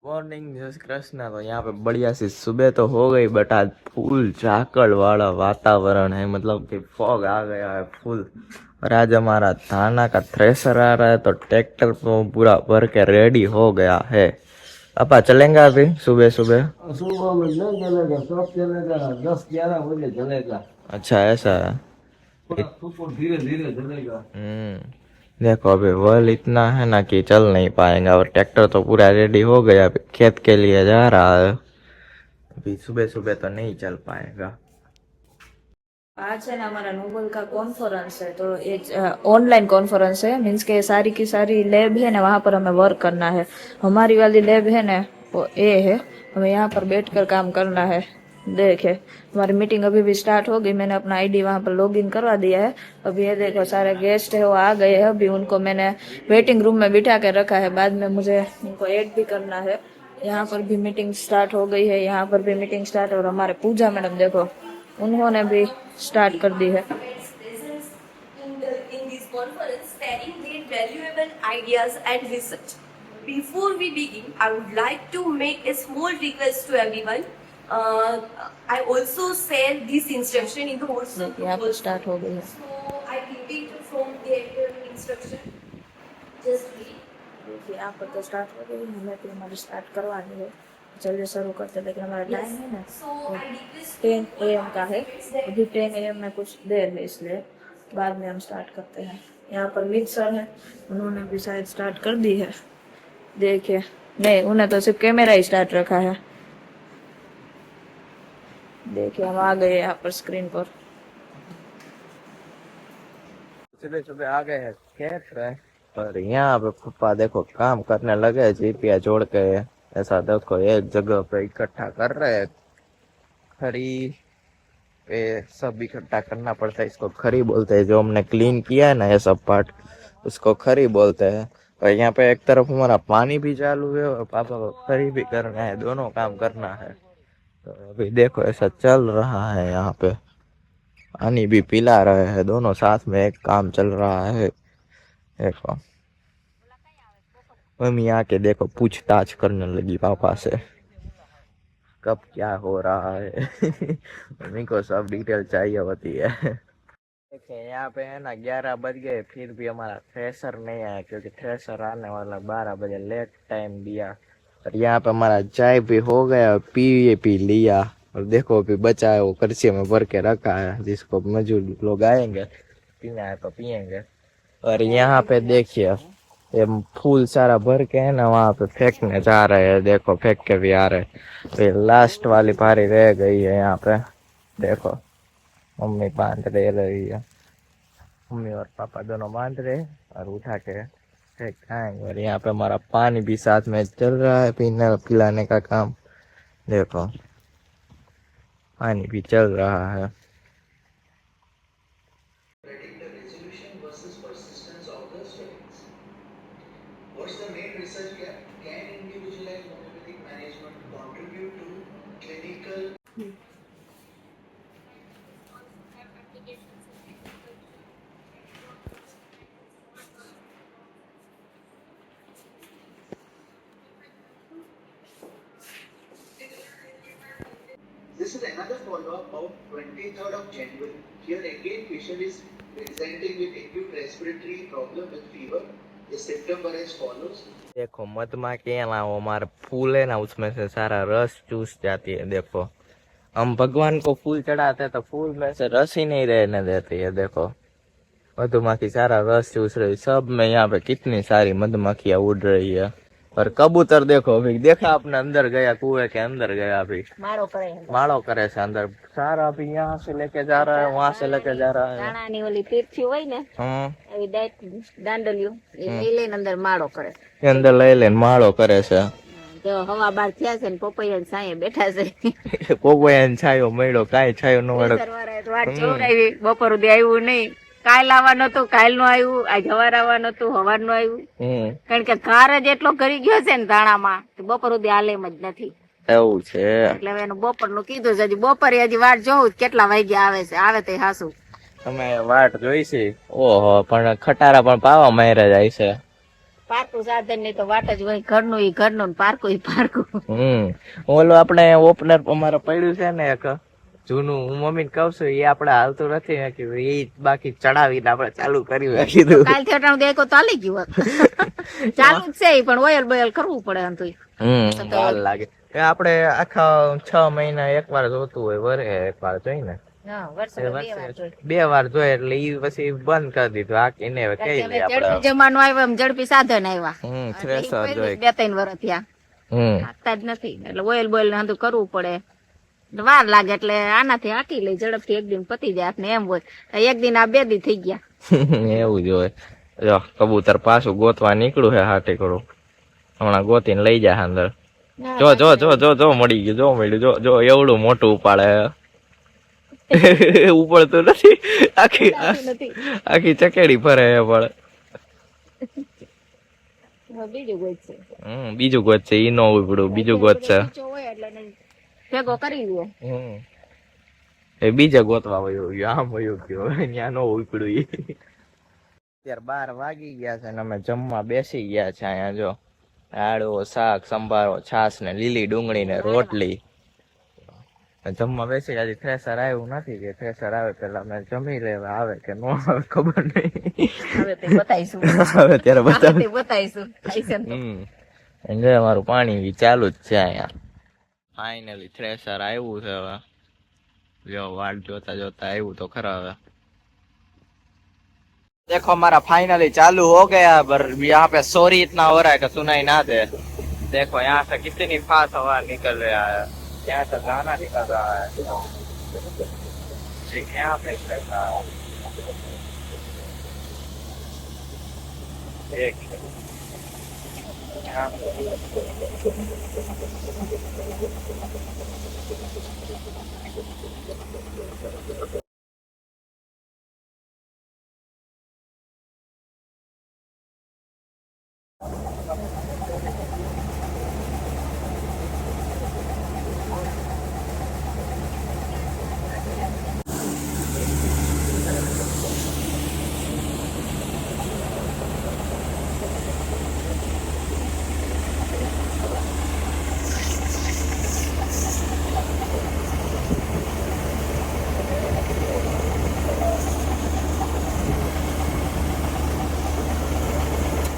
Morning जय श्री कृष्णा। तो यहाँ पे बढ़िया सी सुबह तो हो गई बट आज फुल झाकड़ वाला वातावरण है, मतलब कि फॉग आ गया है फुल। और आज हमारा धाना का थ्रेसर आ रहा है तो ट्रैक्टर तो पूरा भर के रेडी हो गया है। अपा चलेंगे अभी सुबह सुबह? सुबह में नहीं चलेगा, कब चलेगा? 10-11 बजे चलेगा। अच्छा ऐसा है। थोड़ा सुपर धीरे धीरे चलेगा। देखो अभी वल इतना है ना कि चल नहीं पाएंगे, और ट्रैक्टर तो पूरा रेडी हो गया, अभी खेत के लिए जा रहा है। अभी सुबह सुबह तो नहीं चल पाएगा। आज है ना हमारा नोबल का कॉन्फ्रेंस है, तो एक ऑनलाइन कॉन्फ्रेंस है। मीन्स के सारी की सारी लैब है ना, वहाँ पर हमें वर्क करना है। हमारी वाली लैब है ना वो ए है, हमें यहाँ पर बैठकर काम करना है। देखे हमारी मीटिंग अभी भी स्टार्ट हो गई, मैंने अपना आईडी वहाँ पर लॉगिन करवा दिया है। अभी ये देखो सारे गेस्ट है वो आ गए हैं, अभी उनको मैंने वेटिंग रूम में बिठा के रखा है, बाद में मुझे उनको ऐड भी करना है। यहाँ पर भी मीटिंग स्टार्ट हो गई है, यहाँ पर भी मीटिंग स्टार्ट। और हमारे पूजा मैडम देखो उन्होंने भी स्टार्ट कर दी है। In this conference, sharing their valuable ideas and research. Before we begin, I would like to make a small request to everyone. I also share this instruction in the WhatsApp. यहाँ पर start हो गई है। So I read it from the instruction. Just read. देखिए यहाँ पर तो start हो गई, हमें भी हमारी स्टार्ट करवानी है। चलिए शुरू करते हैं, लेकिन हमारा टाइम है ना So I request 10 AM का है। अभी 10 AM में कुछ देर है, इसलिए बाद में हम स्टार्ट करते हैं। यहाँ पर मित सर है, उन्होंने भी शायद स्टार्ट कर दी है। देखिए नहीं, उन्हें तो सिर्फ कैमरा ही स्टार्ट रखा है। देखिए हम आ गए यहाँ पर स्क्रीन पर। सुबह सुबह आ गए हैं खेत पे, और यहाँ पे पप्पा देखो काम करने लगे, जीपिया जोड़ के ऐसा देखो एक जगह पे इकट्ठा कर रहे हैं। खरी पे सब इकट्ठा करना पड़ता है, इसको खरी बोलते हैं। जो हमने क्लीन किया है ना ये सब पार्ट, उसको खरी बोलते हैं। और यहाँ पे एक तरफ हमारा पानी भी चालू है और पापा को खरी भी करना है, दोनों काम करना है। तो अभी देखो ऐसा चल रहा है, यहाँ पे पानी भी पिला रहे हैं, दोनों साथ में एक काम चल रहा है। देखो मम्मी आके देखो पूछताछ करने लगी पापा से कब क्या हो रहा है। मम्मी को सब डिटेल चाहिए होती है। देखिए यहाँ पे है ना 11 बज गए, फिर भी हमारा थ्रेसर नहीं आया, क्योंकि थ्रेसर आने वाला 12 बजे, लेट टाइम दिया। और यहाँ पे हमारा चाय भी हो गया, पी लिया। और देखो अभी बचा है वो कर्सी में भर के रखा है, जिसको मजदूर लोग आएंगे पीना है तो पियेंगे। और यहाँ पे देखिए ये फूल सारा भर के है ना, वहाँ पे फेंकने जा रहे हैं। देखो फेंक के भी आ रहे हैं। तो ये लास्ट वाली पारी रह गई है, यहाँ पे देखो मम्मी बांध रही है। मम्मी और पापा दोनों बांध रहे और उठा के फेंक आएंगे। और यहाँ पे हमारा पानी भी साथ में चल रहा है, पीने पिलाने का काम। देखो पानी भी चल रहा है। What's the main research gap? Can individualized homeopathic management contribute to clinical? This is another follow-up of 23rd of January. Here again, patient is presenting with acute respiratory problem with fever. The symptom were as follows. देखो मधमाखी है ना, वो हमारे फूल है ना, उसमें से सारा रस चूस जाती है। देखो हम भगवान को फूल चढ़ाते हैं तो फूल में से रस ही नहीं रहने देती है। देखो मधुमक्खी सारा रस चूस रही, सब में यहाँ पे कितनी सारी मधुमक्खियां उड़ रही है। और कबूतर देखो अभी देखा आपने, अंदर गया, कुएं के अंदर गया, अभी माड़ो करे से अंदर सारा। अभी यहाँ से लेके जा रहा है, वहाँ से लेके जा रहा है। દાણાની ઓલી પીરથી હોય ને એવી દાંડલિયું એ લઈ લઈને અંદર માળો કરે એ અંદર લઈ લઈને માળો કરે છે। જો હવા બાર થયા છે ને પપૈયા સાંયે બેઠા છે પોપૈયા છાયો મળ્યો, કાંઈ છાયો ન મળ્યો। સરવારે વાત જોવડાવી, બપોર સુધી આવ્યું નહીં, કાલ આવવાનું હતું, કાલનું આવ્યું, આજ હવાર આવવાનું હતું, હવારનું આવ્યું। કારણ કે કાર જ એટલો કરી ગયો છે ને ધાણામાં, બપોર સુધી હાલે એમ જ નથી। એવું છે એટલે હવે એનું બપોરનું કીધું છે, હજી બપોરે હજી વાટ જોઉં કેટલા વાગ્યા આવે છે, આવે તે હાસું। તમે વાટ જોઈ છે? ઓહો, પણ ખટારા પણ પાવા માર્યા જાય છે। પારકું સાધન ની તો વાટ જ હોય, ઘરનું ઈ ઘરનું ને પારકું ઈ પારકું. ઓલો આપણે ઓપનર અમારે પડ્યું છે ને એક જૂનું, હું મમ્મીને કહું છું એ આપણે હાલતું નથી ને કે એ બાકી ચડાવીને આપણે ચાલુ કર્યું કીધું. કાલ થી અટાણું દેખો તો હાલી ગયું હોત. ચાલુ જ છે ઈ, પણ ઓયલ બોયલ કરવું પડે એમ તો. વાર લાગે. એ આપણે આખા 6 મહિના એકવાર જોતું હોય, વરે એકવાર જોઈ ને. હા, વર્ષે બે વાર જોઈ. 2 વાર જોઈએ એટલે ઈ પછી બંધ કરી દીધું. આ એને હવે કઈ લે ઝડપી આપણે. જમાનો આવ્યો એમ ઝડપી સાધન આવ્યા. થ્રેસર જોઈ. 2-3 વર્ષ થયા, હમ હાંકતા જ નથી એટલે ઓઇલ બોઇલ ને બધું કરવું પડે. વાર લાગે એટલે આનાથી હાકી લઈ ઝડપથી, એક દિન પતી જાય ને એમ હોય. એક દિન આ 2 દી થઈ ગયા. એવું જ હોય. જો કબૂતર પાછું ગોતવા નીકળ્યું છે હાટીકડું, હમણાં ગોતીને લઈ જાય અંદર. જો જો જો જો જો મળી ગયું, જો મળ્યું, જો જો એવડું મોટું ઉપાડે. ઉપડતું નથી, આખી આખી ચકેડી ફરે પણ. બીજું ગોત છે. બીજું ગોત છે, ઈ નો ઉપડ્યું, બીજું ગોત છે. હોય એટલે ભેગો કરી લે. એ બીજે ગોતવા વયો ગયો, આમ વયો ગયો, ત્યાં નો ઉપડ્યું ઈ. અત્યારે 12 વાગી ગયા છે ને અમે જમવા બેસી ગયા છે. અહીંયા જો આડો, શાક, સંભારો, છાશ ને લીલી ડુંગળી ને રોટલી જમવા બેસી ગયા. થ્રેસર આવ્યું નથી, કે થ્રેસર આવે પેલા અમે જમી લેવા, આવે કે નો આવે ખબર નહીં. હવે તે બતાઈશું. હવે ત્યારે બતાઈશું. એટલે અમારું પાણી બી ચાલુ જ છે અહીંયા. ફાઇનલી થ્રેસર આવ્યું છે. હવે જો વાટ જોતા જોતા આવ્યું તો ખરા. હવે देखो हमारा फाइनली चालू हो गया, पर यहाँ पे सॉरी इतना हो रहा है कि सुनाई ना दे. देखो यहाँ से कितनी फास्ट हवा निकल रहा है, यहाँ से गाना निकल रहा है. यहाँ पे एक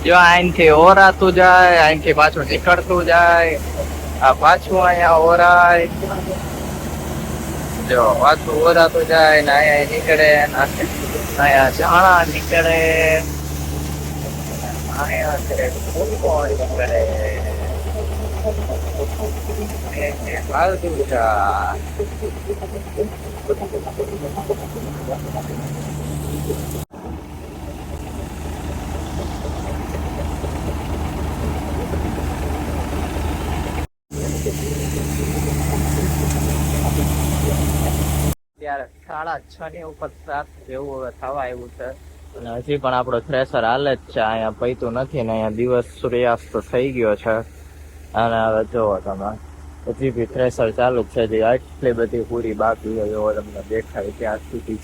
જો અહીંથી ઓરાતું જાય, અહીંથી પાછું નીકળતું જાય, આ પાછું અહીંયા ઓરાય, જો પાછું ઓરાતું જાય ને અહીંયા નીકળે, અહીંયા ઝાણા નીકળે, અહીંયા નીકળે, હાલતું જાય. ત્યારે 6:30 ની ઉપર 7 જેવું હવે થવા આવ્યું છે અને હજી પણ આપણો થ્રેસર હાલે જ છે. અહીંયા પૈતું નથી ને અહીંયા દિવસ સૂર્યાસ્ત થઈ ગયો છે. અને હવે જોવો તમે હજી બી થ્રેસર ચાલુ જ છે. જે આટલી બધી પૂરી બાકી હોય એવો તમને દેખાય ત્યાં સુધી.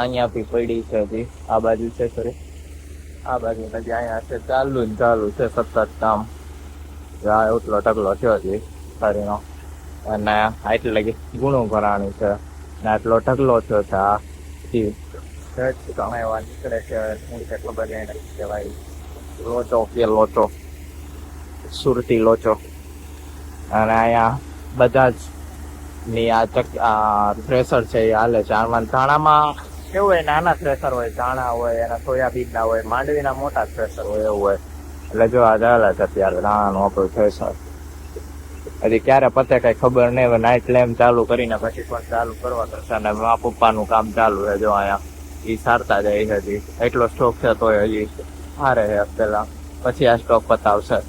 અહીંયા બી પડી છે હજી, આ બાજુ છે, સોરી આ બાજુ હજી અહીંયા છે, ચાલુ ને ચાલુ છે સતત કામ. એટલો ઢગલો થયો હજી શરીરનો અને આટલી લગી ગુણું ભરાણી છે ને આટલો ઢગલો થયો છે. આ એવા નીકળે છે, શું છે ખબર નહીં કહેવાય, લોચો કે લોચો, સુરતી લોચો. અને અહીંયા બધા જ ની આ થ્રેસર છે એ હાલે છે. આમાં ધાણામાં કેવું હોય, નાના થ્રેસર હોય, ધાણા હોય, એના સોયાબીન ના હોય, માંડવીના મોટા થ્રેસર હોય એવું હોય. એટલે જો આ ચાલે છે અત્યારે ધાણાનું આપણું થ્રેસર. હજી ક્યારે પતે કઈ ખબર નહીં. હવે નાઇટ લેમ્પ ચાલુ કરીને પછી પણ ચાલુ કરવા કરશે. અને મા પપ્પાનું કામ ચાલુ છે, જો અહીંયા ઈ સારતા જાય છે. હજી એટલો સ્ટોક છે તોય હજી હારે છે પેલા, પછી આ स्टॉक पतावसर.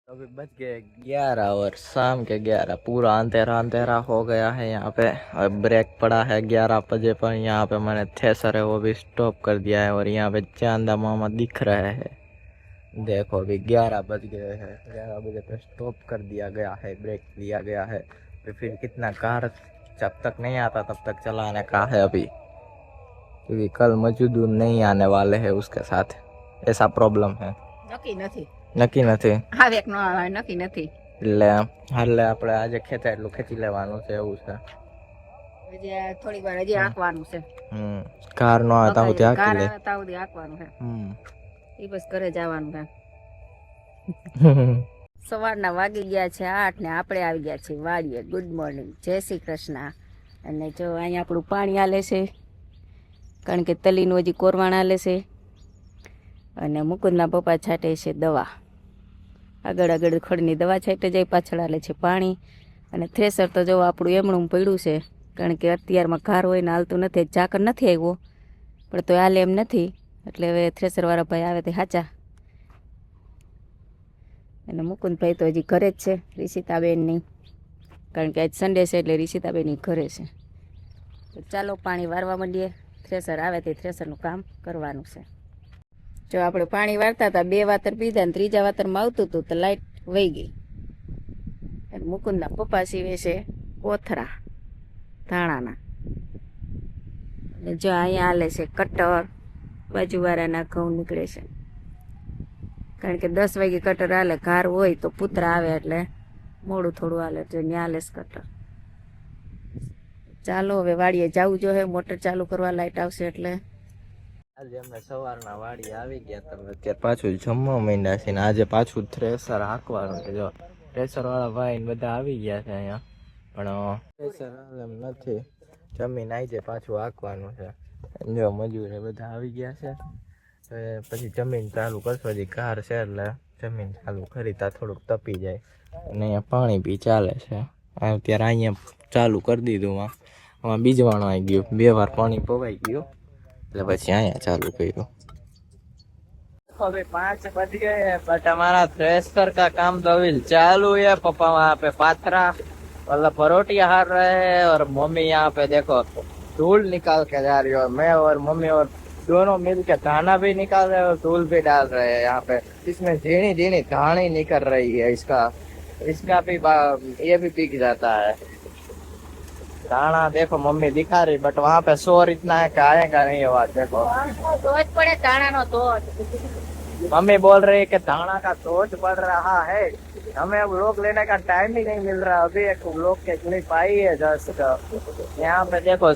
अभी बज गए 11 और शाम के 11, पूरा अंधेरा अंधेरा हो गया है यहाँ पे. अब ब्रेक पड़ा है 11 बजे पर. यहाँ पे मैंने थ्रेसर है वो भी स्टॉप कर दिया है और यहाँ पे चांदा मामा दिख रहे हैं. देखो अभी 11 बज गए हैं, 11 बजे पे स्टॉप कर दिया गया है, ब्रेक लिया गया है. फिर कितना कार जब तक नहीं आता तब तक चलाने का है अभी, क्योंकि कल मजदूर नहीं आने वाले हैं उसके साथ. ऐसा प्रॉब्लम है નક્કી નથી નક્કી નથી આવે કે ન આવે નક્કી નથી એટલે હાલે આપણે આજે ખેંચાય એટલું ખેંચી લેવાનું છે એવું છે હજી આ થોડીક વાર હજી આંકવાનું છે કાર નો આવતા હું ત્યાં કાર લે આવે ત્યાં સુધી આંકવાનું છે એ બસ ઘરે જવાનું છે સવારના વાગી ગયા છે 8 ને આપણે આવી ગયા છે વાડીએ. ગુડ મોર્નિંગ, જય શ્રી કૃષ્ણ. અને જો અહીંયા આપણું પાણી હાલે છે કારણ કે તલીનું હજી કોરવાણ હાલે છે. અને મુકુંદના પપ્પા છાંટે છે દવા, આગળ આગળ ખડની દવા છાંટે જાય, પાછળ હાલે છે પાણી. અને થ્રેસર તો જો આપણું એમણું પડ્યું છે કારણ કે અત્યારમાં ઘાર હોય ને હાલતું નથી, ઝાકર નથી આવ્યો પણ તો હાલે એમ નથી. એટલે હવે થ્રેસરવાળા ભાઈ આવે તે સાચા. અને મુકુંદભાઈ તો હજી ઘરે જ છે રિષિતાબેનની, કારણ કે આજ સન્ડે છે એટલે રિષિતાબેનની ઘરે છે. તો ચાલો પાણી વારવા માંડીએ, થ્રેસર આવે તે થ્રેસરનું કામ કરવાનું છે. જો આપણે પાણી વારતા હતા 2 વાતર પીધા ને 3જા વાતરમાં આવતું હતું તો લાઈટ વહી ગઈ. અને મુકુંદના પપ્પા સીવે છે કોથરા ધાણાના. અને જો અહીંયા હાલે છે કટર, બાજુવાળાના ઘઉં નીકળે છે કારણ કે 10 વાગે કટર હાલે, ઘાર હોય તો પુતરા આવે એટલે મોડું થોડું હાલે, તો ત્યાં હાલે કટર. ચાલો હવે વાડીએ જવું જોઈએ, મોટર ચાલુ કરવા લાઈટ આવશે એટલે. આજે અમે સવારના વાડી આવી ગયા તમે અત્યારે પાછું જમવા માંડ્યા છે ને આજે પાછું થ્રેસર હાંકવાનું છે. જો થ્રેસર વાળા ભાઈ ને બધા આવી ગયા છે અહીંયા, પણ થ્રેસર એમ નથી, જમીન આવી જાય પાછું હાંકવાનું છે. જો મજૂર બધા આવી ગયા છે, હવે પછી જમીન ચાલુ કરશો. હજી કાર છે એટલે જમીન ચાલુ કરી તા થોડુંક તપી જાય. અને અહીંયા પાણી બી ચાલે છે, અત્યારે અહીંયા ચાલુ કરી દીધું. આમાં બીજવાણું આવી ગયું, 2 વાર પાણી પવાઈ ગયું એટલે પછી અહીંયા ચાલુ કર્યું. अभी 5 बज गए हैं बट हमारा थ्रेसर का काम तो अभी चालू है. पापा वहाँ पे पाथरा मतलब परोटियां हार रहे हैं और मम्मी यहाँ पे देखो धूल निकाल के जा रही है. और मैं और मम्मी और दोनों मिल के दाना भी निकाल रहे हैं और धूल भी डाल रहे हैं यहाँ पे. इसमें झीणी झीणी धानी निकल रही है, इसका भी ये भी पीक जाता है. दाना देखो मम्मी दिखा रही बट वहाँ पे शोर इतना है कि आएगा नहीं आवाज. देखो તોજ પડે દાણાનો તોજ. मम्मी बोल रही है कि दाना का तोज पड़ रहा है, हमें अब लोग लेने का टाइम ही नहीं मिल रहा. अभी एक लोग के क्लिप आई है जस्ट, यहाँ पे देखो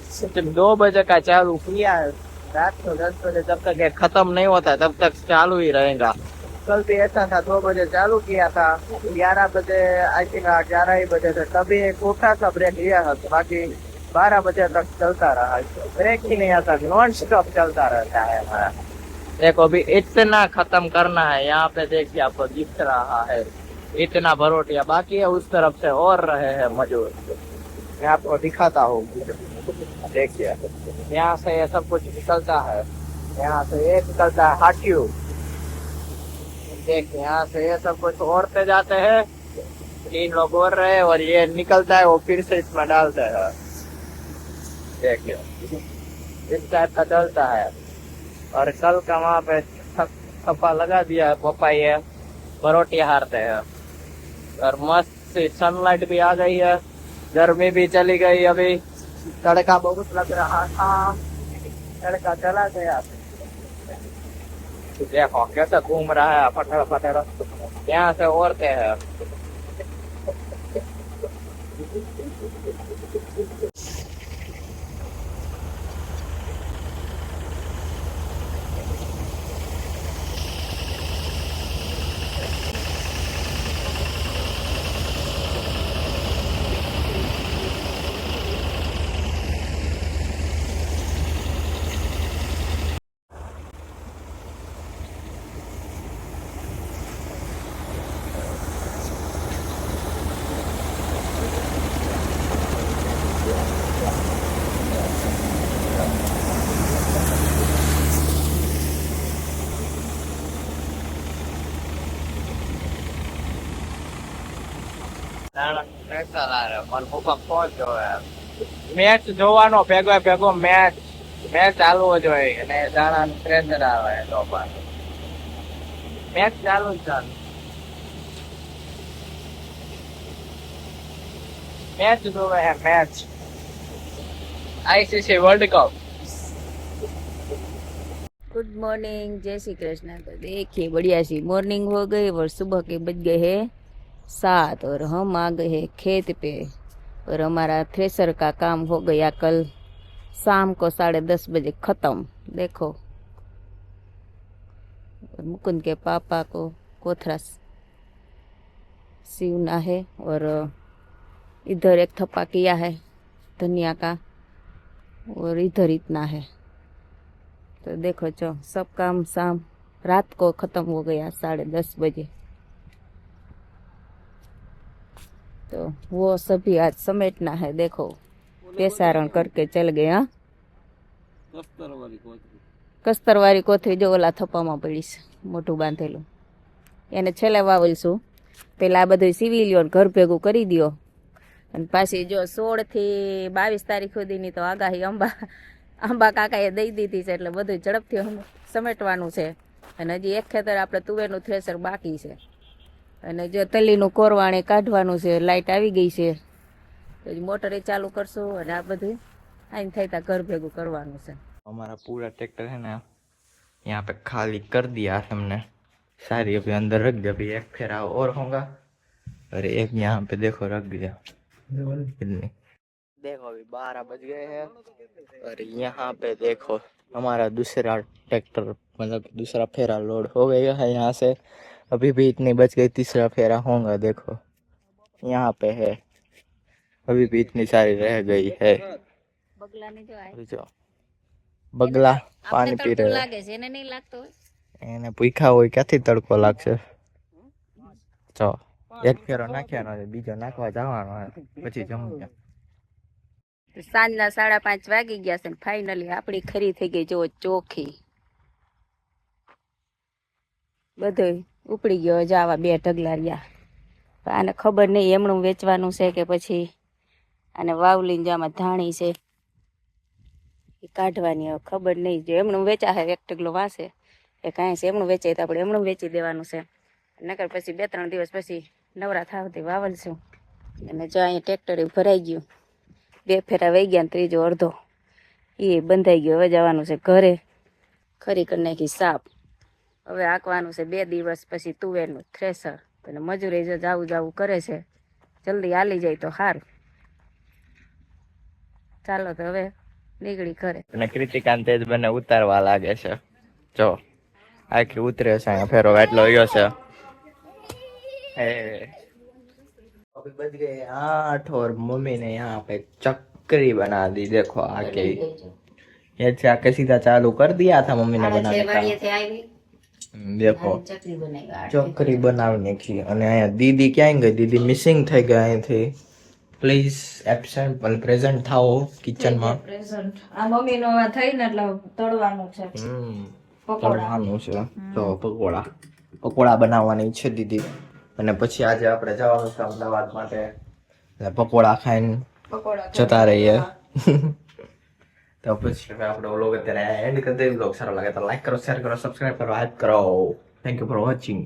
2 बजे का चालू किया है, रात को 10 बजे जब तक ये खत्म नहीं होता तब तक चालू ही रहेगा. कल भी ऐसा था, 2 बजे चालू किया था, 11 बजे आई थिंक 11 ही बजे थे तभी एक छोटा सा ब्रेक लिया था, बाकी 12 बजे तक चलता रहा. ब्रेक ही नहीं आता, नॉन स्टॉप चलता रहता है हमारा. देखो अभी इतना खत्म करना है. यहाँ पे देखिए आपको दिख रहा है इतना भरोटिया बाकी है, उस तरफ से और रहे हैं मजदूर. मैं आपको दिखाता हूँ, देखिए यहाँ से ये सब कुछ निकलता है, यहाँ से ये निकलता है हाटियों. देखिए यहाँ से ये सब कुछ औरते जाते हैं, 3 लोग और रहे और ये निकलता है वो फिर से इसमें डालते हैं. देखिए इस टाइप का डलता है. और कल का वहाँ पे छप्पा लगा दिया है, पापा ये परोटियां हारते हैं. और मस्त सनलाइट भी आ गई है, गर्मी भी चली गई. अभी तड़का बहुत लग रहा था, तड़का चला गया. देखो कैसे घूम रहा है पटड़ पटड़. यहाँ से औरते हैं. મેચ જોવાનો ભેગો ભેગો મેચ ચાલવો જોઈએ અને દાણા ટ્રેન્ડર આવે તો મેચ ચાલુ જ ચાલુ. મેચ જોવે હે match, ICC world cup. Good morning, जय श्री कृष्ण। तो देखिए बढ़िया सी मॉर्निंग हो गई और सुबह के बज गए हैं 7 और हम आ गए हैं खेत पे। और हमारा थ्रेसर का काम हो गया कल शाम को 10:30 बजे ख़त्म। देखो, और मुकुंद के पापा को कोथरा सीवना है और इधर एक थप्पा किया है धनिया का और इधर इतना है। तो देखो जो सब काम शाम रात को ख़त्म हो गया 10:30 बजे। तो वो सभी आज समेटना है। देखो पेसारण करके चल गए। हाँ, કસ્તરવાળી કોથળી જો ઓલા થપ્પામાં પડી છે, મોટું બાંધેલું એને છેલ્લે વાવલશું। પેલા આ બધું સીવી લ્યો, ઘર ભેગું કરી દો અને પાછી જો 16 થી 22 તારીખ સુધીની તો આગાહી આંબા કાકાએ દઈ દીધી છે, એટલે બધું ઝડપથી સમેટવાનું છે। અને હજી એક ખેતર આપણે તુવેરનું થ્રેસર બાકી છે અને જો તલીનું કોરવાણે કાઢવાનું છે। લાઇટ આવી ગઈ છે તો મોટરે ચાલુ કરશું અને આ બધું આઈને થાય ત્યાં ઘર ભેગું કરવાનું છે। हमारा पूरा ट्रैक्टर है ना यहाँ पे खाली कर दिया हमने, सारी अभी अंदर रख दिया। अभी एक फेरा और होगा और एक यहाँ पे देखो रख दिया। कितनी देखो अभी 12 बज गए हैं और यहाँ पे देखो हमारा दूसरा ट्रैक्टर मतलब दूसरा फेरा लोड हो गया है यहाँ से। अभी भी इतनी बच गई, तीसरा फेरा होगा। देखो यहाँ पे है, अभी भी इतनी सारी रह गई है। जो બગલા પાણી પી રહ્યો લાગે છે, એને નહીં લાગતો હોય? એને પૂછા હોય ક્યાંથી તડકો લાગશે। જો એક ફેરો નાખ્યાનો છે, બીજો નાખવા જવાનો પછી જમવું। સાંજના 5:30 વાગી ગયા છે ને ફાઇનલી આપણી ખરી થઈ ગઈ જો ચોખી। બધું ઉપડી ગયો જ આવા 2 ઢગલા રહ્યા। આને ખબર નહીં એમણું વેચવાનું છે કે પછી આને વાવલીને જામાં ધાણી છે કાઢવાની, હવે ખબર નહીં। જો એમણું વેચા છે, એક ઢગલો વાંસે એ કાંઈ છે એમણું વેચાય તો આપણે એમણું વેચી દેવાનું છે, નકર પછી 2-3 દિવસ પછી નવરા થાવથી વાવલશું। અને જો અહીંયા ટ્રેક્ટર ભરાઈ ગયું, 2 ફેરા વહી ગયા, ત્રીજો અડધો એ બંધાઈ ગયો। હવે જવાનું છે ઘરે, ખરી કરી નાખી સાફ। હવે આંકવાનું છે 2 દિવસ પછી તુવેરનું થ્રેસર। અને મજૂરી જો જાવું કરે છે, જલ્દી હાલી જાય તો સારું। ચાલો તો હવે નીકળી ઘરે। અને કૃતિકાંત તેજ બને ઉતારવા લાગે છે। જો આખી ઉતરે છે, અહીંયા ફેરો એટલો ગયો છે। अभी बज गए 8 और मम्मी ने यहाँ पे चक्री बना दी। देखो आके ये आके सीधा चालू कर दिया था मम्मी ने बनाने का। देखो चक्री बनावने की। અને અહીંયા દીદી ક્યાં ગઈ? દીદી મિસિંગ થઈ ગયા અહીંથી। પ્લીઝ એબ્સેન્ટ પણ પ્રેઝન્ટ થાઓ કિચન માં। પ્રેઝન્ટ આ મમ્મી નો થઈને એટલે તળવાનું છે, તળવાનું છે। તો પકોડા બનાવવાની છે દીદી। અને પછી આજે આપણે જવાનું છે અમદાવાદ માટે, એટલે પકોડા ખાઈને જતા રહીએ। તો પછી હવે આપણો વ્લોગ અત્યારે એન્ડ કરી દઈએ। વ્લોગ સારો લાગે તો લાઈક કરો, શેર કરો, સબસ્ક્રાઇબ કરો, હાઈપ કરો। Thank you for watching.